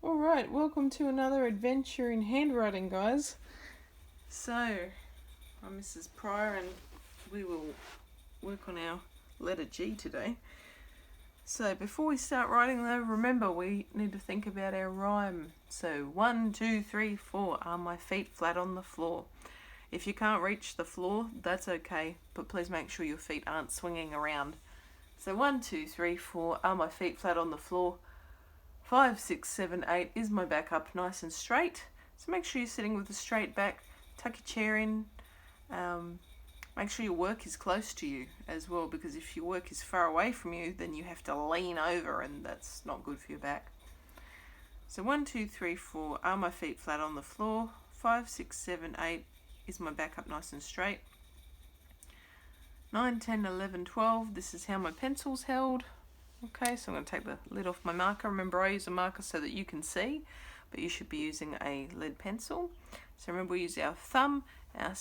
Alright, welcome to another adventure in handwriting, guys. So, I'm Mrs. Pryor and we will work on our letter G today. So before we start writing though, remember we need to think about our rhyme. So 1, 2, 3, 4, are my feet flat on the floor? If you can't reach the floor, that's okay, but please make sure your feet aren't swinging around. So 1, 2, 3, 4, are my feet flat on the floor? 5, 6, 7, 8, is my back up nice and straight? So make sure you're sitting with a straight back, tuck your chair in, make sure your work is close to you as well, because if your work is far away from you, then you have to lean over and that's not good for your back. So 1, 2, 3, 4, are my feet flat on the floor? 5, 6, 7, 8, is my back up nice and straight? 9, 10, 11, 12, this is how my pencil's held. Okay, so I'm going to take the lid off my marker. Remember, I use a marker so that you can see, but you should be using a lead pencil. So remember, we use our thumb, our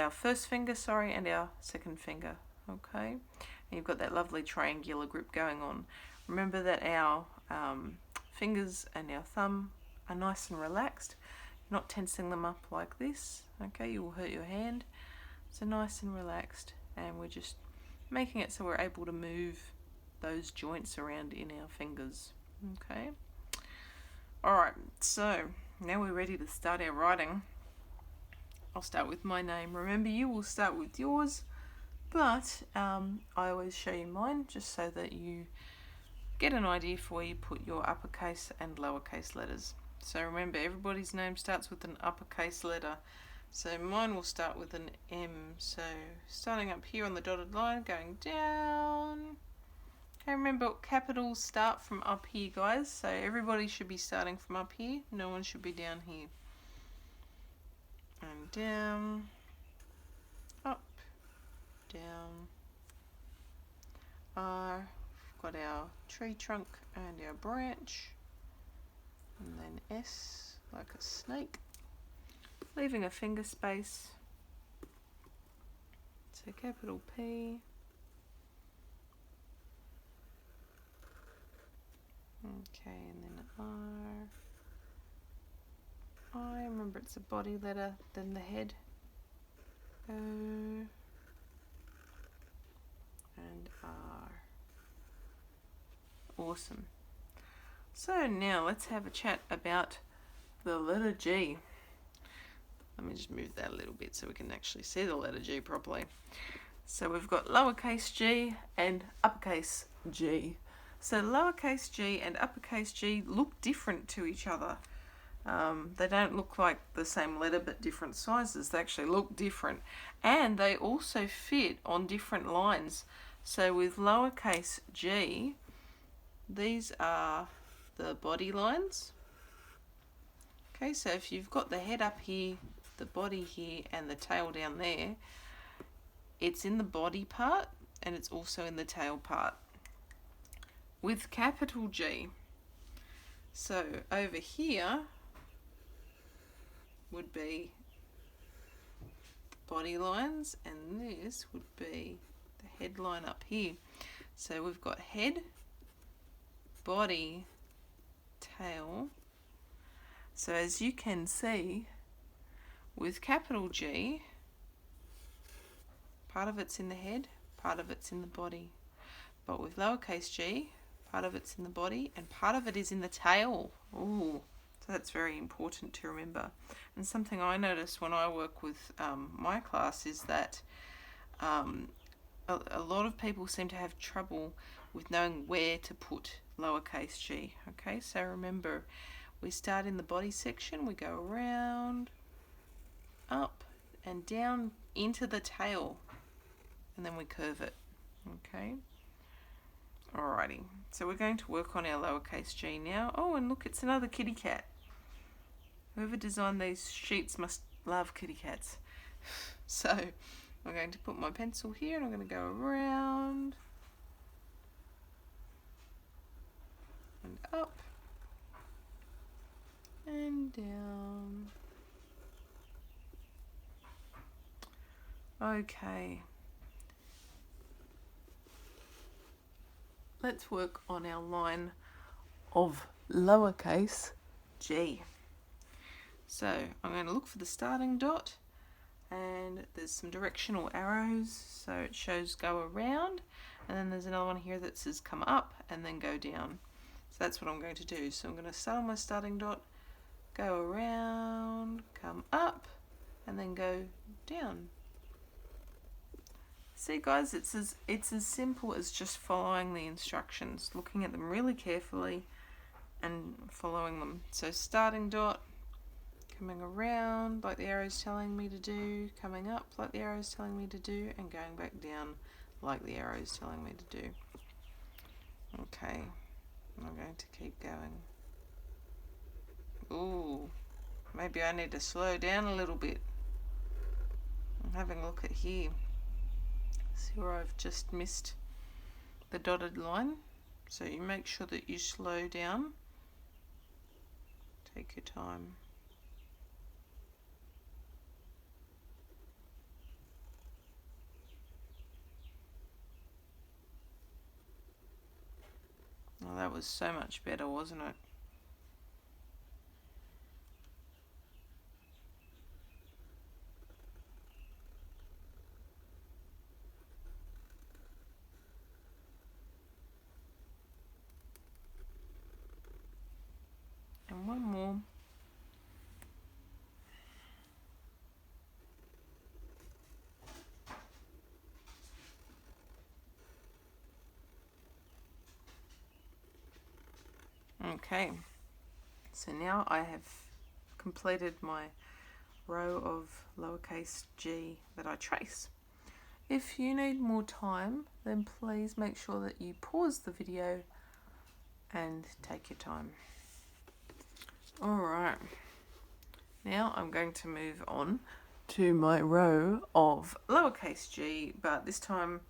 first finger, and our second finger. Okay, and you've got that lovely triangular grip going on. Remember that our fingers and our thumb are nice and relaxed. You're not tensing them up like this. Okay, you will hurt your hand. So nice and relaxed, and we're just making it so we're able to move those joints around in our fingers. Okay, alright, so now we're ready to start our writing. I'll start with my name. Remember, you will start with yours, but I always show you mine just so that you get an idea for where you put your uppercase and lowercase letters. So remember, everybody's name starts with an uppercase letter. So mine will start with an M. So starting up here on the dotted line, going down. Okay, remember, capitals start from up here, guys, so everybody should be starting from up here. No one should be down here. And down, up, down. We've got our tree trunk and our branch. And then S, like a snake. Leaving a finger space. So capital P. Okay, and then I remember it's a body letter, then the head. O and R. Awesome. So now let's have a chat about the letter G. Let me just move that a little bit so we can actually see the letter G properly. So we've got lowercase g and uppercase G. So lowercase g and uppercase G look different to each other. They don't look like the same letter but different sizes. They actually look different, and they also fit on different lines. So with lowercase g, these are the body lines. Okay, so if you've got the head up here, the body here, and the tail down there, it's in the body part and it's also in the tail part. With capital G, so over here would be the body lines, and this would be the headline up here. So we've got head, body, tail. So as you can see, with capital G, part of it's in the head, part of it's in the body. But with lowercase g, part of it's in the body and part of it is in the tail. Ooh, so that's very important to remember. And something I notice when I work with my class is that a lot of people seem to have trouble with knowing where to put lowercase g. Okay, so remember, we start in the body section, we go around, up and down into the tail, and then we curve it. Okay. Alrighty, so we're going to work on our lowercase g now. Oh, and look, it's another kitty cat. Whoever designed these sheets must love kitty cats. So I'm going to put my pencil here and I'm going to go around and up and down. Okay. Let's work on our line of lowercase G. So I'm going to look for the starting dot, and there's some directional arrows, so it shows go around, and then there's another one here that says come up and then go down. So that's what I'm going to do. So I'm going to start on my starting dot, go around, come up, and then go down. See guys, it's as simple as just following the instructions, looking at them really carefully and following them. So starting dot, coming around like the arrow's telling me to do, coming up like the arrow's telling me to do, and going back down like the arrow's telling me to do. Okay, I'm going to keep going. Ooh, maybe I need to slow down a little bit. I'm having a look at here. See where I've just missed the dotted line? So you make sure that you slow down. Take your time. Oh, that was so much better, wasn't it? And one more. Okay, so now I have completed my row of lowercase g that I trace. If you need more time, then please make sure that you pause the video and take your time. Alright, now I'm going to move on to my row of lowercase g, but this time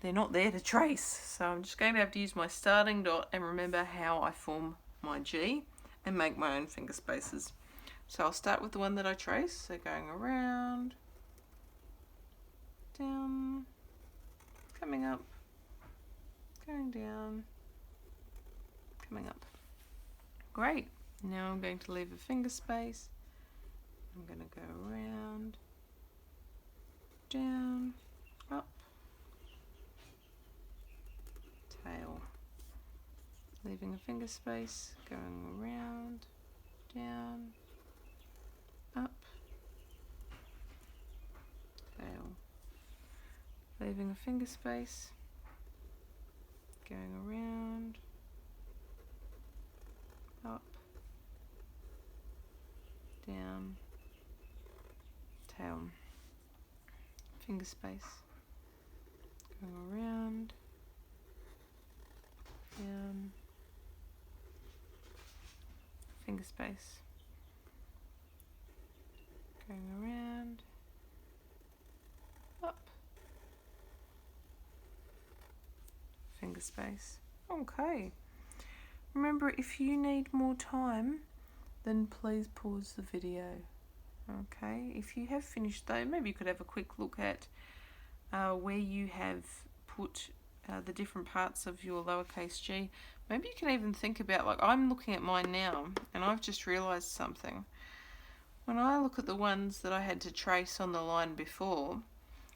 they're not there to trace, so I'm just going to have to use my starting dot and remember how I form my G and make my own finger spaces. So I'll start with the one that I trace, so going around, down, coming up, going down, coming up. Great, now I'm going to leave a finger space. I'm going to go around, down, up, tail, leaving a finger space, going around, down, up, tail, leaving a finger space, going around, up, down, tail, finger space, going around, down, finger space, going around, up, finger space. Okay, remember, if you need more time, then please pause the video. Okay, if you have finished though, maybe you could have a quick look at where you have put the different parts of your lowercase g. Maybe you can even think about, like I'm looking at mine now and I've just realised something. When I look at the ones that I had to trace on the line before,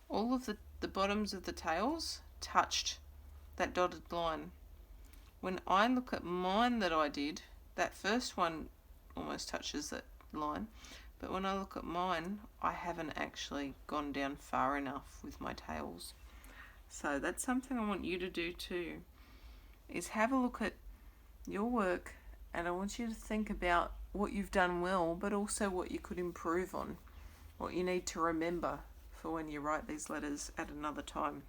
all of the bottoms of the tails touched that dotted line. When I look at mine that I did, that first one almost touches that line, but when I look at mine, I haven't actually gone down far enough with my tails. So that's something I want you to do too, is have a look at your work, and I want you to think about what you've done well, but also what you could improve on, what you need to remember for when you write these letters at another time.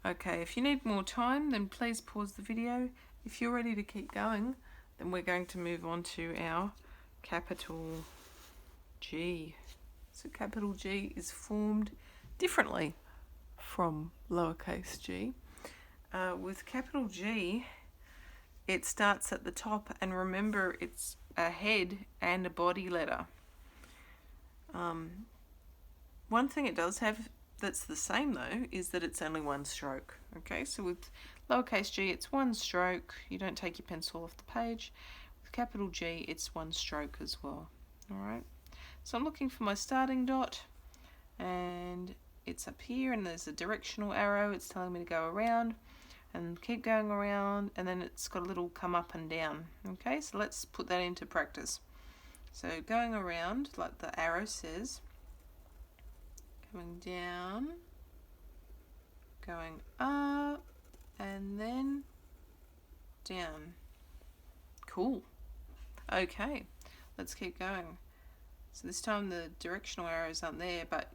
Okay, if you need more time, then please pause the video. If you're ready to keep going, then we're going to move on to our capital G. So capital G is formed differently from lowercase g. With capital G, it starts at the top, and remember it's a head and a body letter. One thing it does have that's the same though is that it's only one stroke. Okay, so with Lowercase g, it's one stroke. You don't take your pencil off the page. With capital G, it's one stroke as well. Alright, so I'm looking for my starting dot, and it's up here, and there's a directional arrow. It's telling me to go around and keep going around, and then it's got a little come up and down. Okay, so let's put that into practice. So going around, like the arrow says, coming down, going up, and then down. Cool. Okay, let's keep going. So this time the directional arrows aren't there, but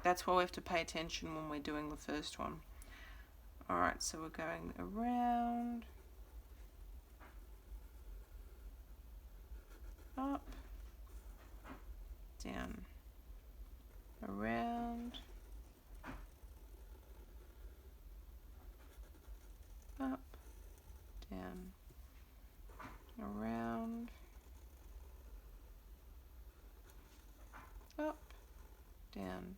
that's why we have to pay attention when we're doing the first one. Alright, so we're going around, up, down, around, up, down, around, up, down,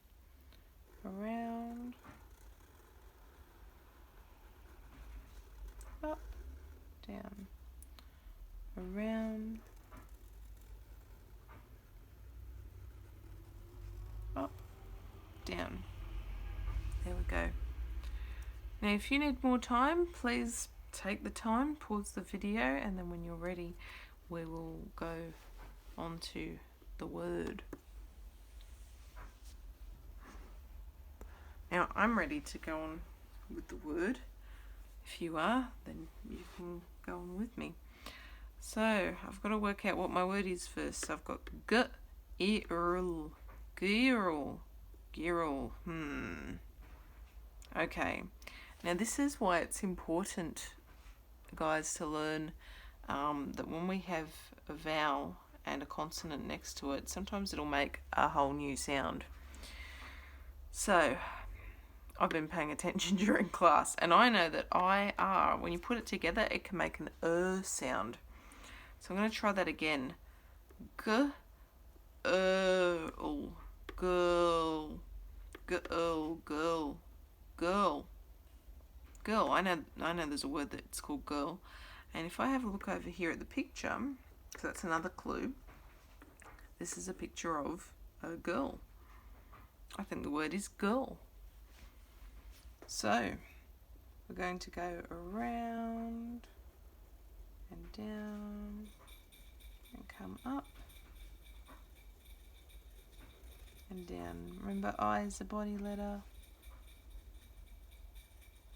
around, up, down, around, up, down. There we go. Now if you need more time, please take the time, pause the video, and then when you're ready we will go on to the word. Now I'm ready to go on with the word. If you are, then you can go on with me. So I've got to work out what my word is first. So I've got girl, girl, girl. Okay. Now this is why it's important, guys, to learn that when we have a vowel and a consonant next to it, sometimes it'll make a whole new sound. So I've been paying attention during class, and I know that I-R, when you put it together, it can make an sound. So I'm going to try that again. Girl, girl, girl, girl, girl, girl. I know there's a word that's called girl, and if I have a look over here at the picture, because that's another clue, this is a picture of a girl. I think the word is girl. So we're going to go around and down and come up and down. Remember, I is a body letter.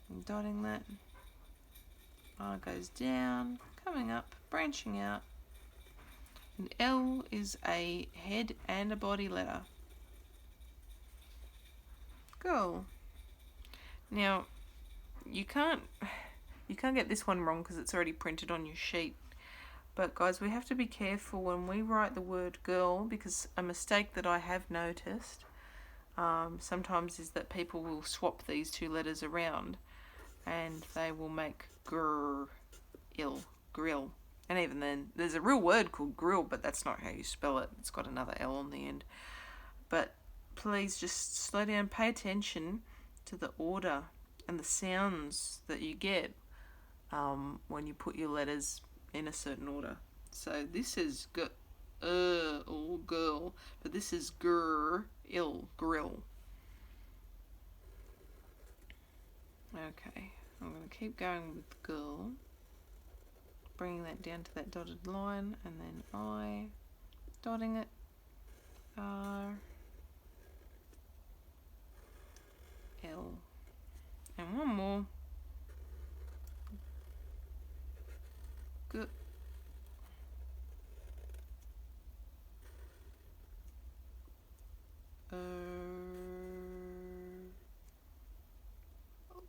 I'm dotting that. R goes down, coming up, branching out. And L is a head and a body letter. Girl. Now, you can't get this one wrong because it's already printed on your sheet. But guys, we have to be careful when we write the word girl, because a mistake that I have noticed sometimes is that people will swap these two letters around and they will make grill. And even then, there's a real word called grill, but that's not how you spell it. It's got another L on the end. But please just slow down, pay attention to the order and the sounds that you get when you put your letters in a certain order. So this is or girl, but this is grill. Okay, I'm going to keep going with girl, bringing that down to that dotted line, and then I, dotting it, R, L, and one more, G,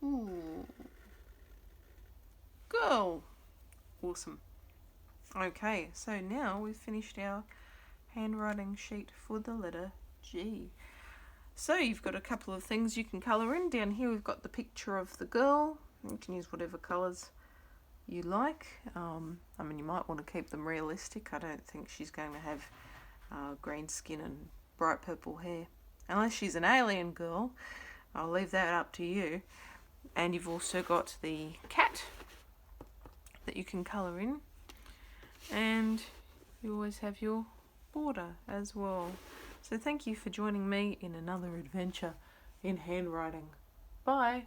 ooh, girl. Awesome. Okay, so now we've finished our handwriting sheet for the letter G. So you've got a couple of things you can colour in. Down here we've got the picture of the girl. You can use whatever colours you like. I mean, you might want to keep them realistic. I don't think she's going to have green skin and bright purple hair. Unless she's an alien girl. I'll leave that up to you. And you've also got the cat that you can colour in, and you always have your border as well. So thank you for joining me in another adventure in handwriting. Bye.